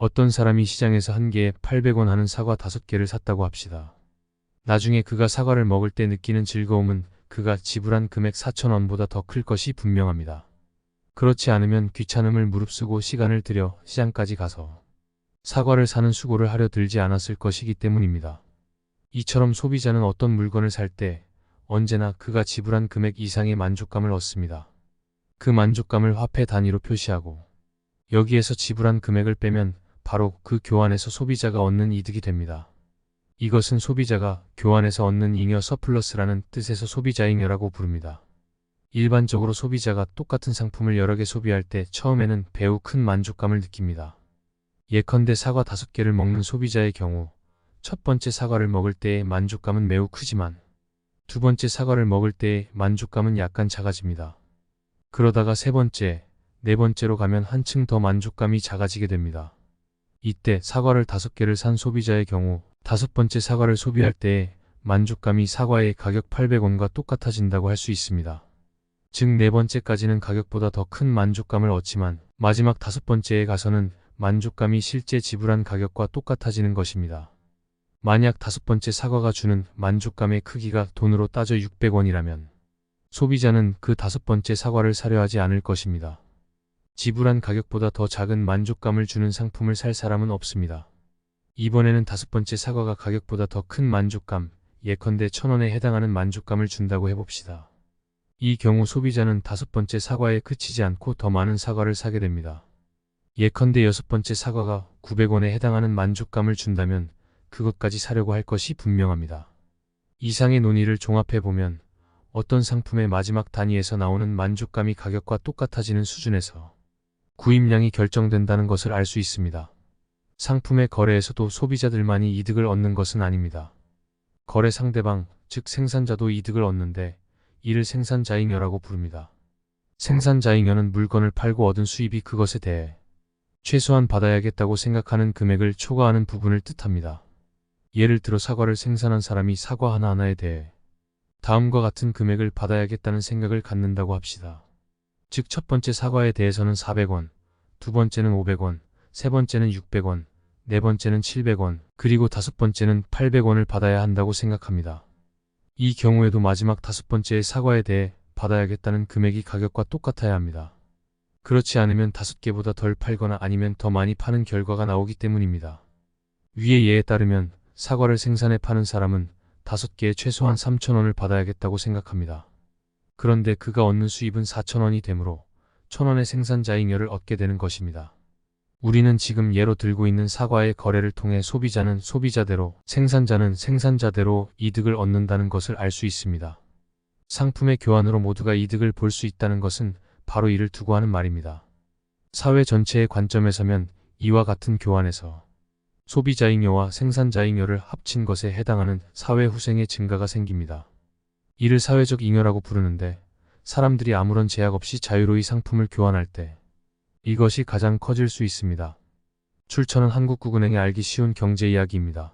어떤 사람이 시장에서 한 개에 800원 하는 사과 5개를 샀다고 합시다. 나중에 그가 사과를 먹을 때 느끼는 즐거움은 그가 지불한 금액 4,000원보다 더 클 것이 분명합니다. 그렇지 않으면 귀찮음을 무릅쓰고 시간을 들여 시장까지 가서 사과를 사는 수고를 하려 들지 않았을 것이기 때문입니다. 이처럼 소비자는 어떤 물건을 살 때 언제나 그가 지불한 금액 이상의 만족감을 얻습니다. 그 만족감을 화폐 단위로 표시하고 여기에서 지불한 금액을 빼면 바로 그 교환에서 소비자가 얻는 이득이 됩니다. 이것은 소비자가 교환에서 얻는 잉여 서플러스라는 뜻에서 소비자잉여라고 부릅니다. 일반적으로 소비자가 똑같은 상품을 여러 개 소비할 때 처음에는 매우 큰 만족감을 느낍니다. 예컨대 사과 5개를 먹는 소비자의 경우 첫 번째 사과를 먹을 때의 만족감은 매우 크지만 두 번째 사과를 먹을 때의 만족감은 약간 작아집니다. 그러다가 세 번째, 네 번째로 가면 한층 더 만족감이 작아지게 됩니다. 이때 사과를 5개를 산 소비자의 경우 5번째 사과를 소비할 때의 만족감이 사과의 가격 800원과 똑같아진다고 할 수 있습니다. 즉 4번째까지는 가격보다 더 큰 만족감을 얻지만 마지막 5번째에 가서는 만족감이 실제 지불한 가격과 똑같아지는 것입니다. 만약 5번째 사과가 주는 만족감의 크기가 돈으로 따져 600원이라면 소비자는 그 5번째 사과를 사려 하지 않을 것입니다. 지불한 가격보다 더 작은 만족감을 주는 상품을 살 사람은 없습니다. 이번에는 5번째 사과가 가격보다 더 큰 만족감, 예컨대 1,000원에 해당하는 만족감을 준다고 해봅시다. 이 경우 소비자는 5번째 사과에 그치지 않고 더 많은 사과를 사게 됩니다. 예컨대 6번째 사과가 900원에 해당하는 만족감을 준다면 그것까지 사려고 할 것이 분명합니다. 이상의 논의를 종합해보면 어떤 상품의 마지막 단위에서 나오는 만족감이 가격과 똑같아지는 수준에서 구입량이 결정된다는 것을 알 수 있습니다. 상품의 거래에서도 소비자들만이 이득을 얻는 것은 아닙니다. 거래 상대방, 즉 생산자도 이득을 얻는데 이를 생산자잉여라고 부릅니다. 생산자잉여는 물건을 팔고 얻은 수입이 그것에 대해 최소한 받아야겠다고 생각하는 금액을 초과하는 부분을 뜻합니다. 예를 들어 사과를 생산한 사람이 사과 하나하나에 대해 다음과 같은 금액을 받아야겠다는 생각을 갖는다고 합시다. 즉 첫 번째 사과에 대해서는 400원, 두 번째는 500원, 세 번째는 600원, 네 번째는 700원, 그리고 5번째는 800원을 받아야 한다고 생각합니다. 이 경우에도 마지막 5번째의 사과에 대해 받아야겠다는 금액이 가격과 똑같아야 합니다. 그렇지 않으면 5개보다 덜 팔거나 아니면 더 많이 파는 결과가 나오기 때문입니다. 위의 예에 따르면 사과를 생산해 파는 사람은 5개에 최소한 3,000원을 받아야겠다고 생각합니다. 그런데 그가 얻는 수입은 4,000원이 되므로 1,000원의 생산자잉여를 얻게 되는 것입니다. 우리는 지금 예로 들고 있는 사과의 거래를 통해 소비자는 소비자대로, 생산자는 생산자대로 이득을 얻는다는 것을 알 수 있습니다. 상품의 교환으로 모두가 이득을 볼 수 있다는 것은 바로 이를 두고 하는 말입니다. 사회 전체의 관점에서면 이와 같은 교환에서 소비자잉여와 생산자잉여를 합친 것에 해당하는 사회후생의 증가가 생깁니다. 이를 사회적 잉여라고 부르는데 사람들이 아무런 제약 없이 자유로이 상품을 교환할 때 이것이 가장 커질 수 있습니다. 출처는 한국국은행의 알기 쉬운 경제 이야기입니다.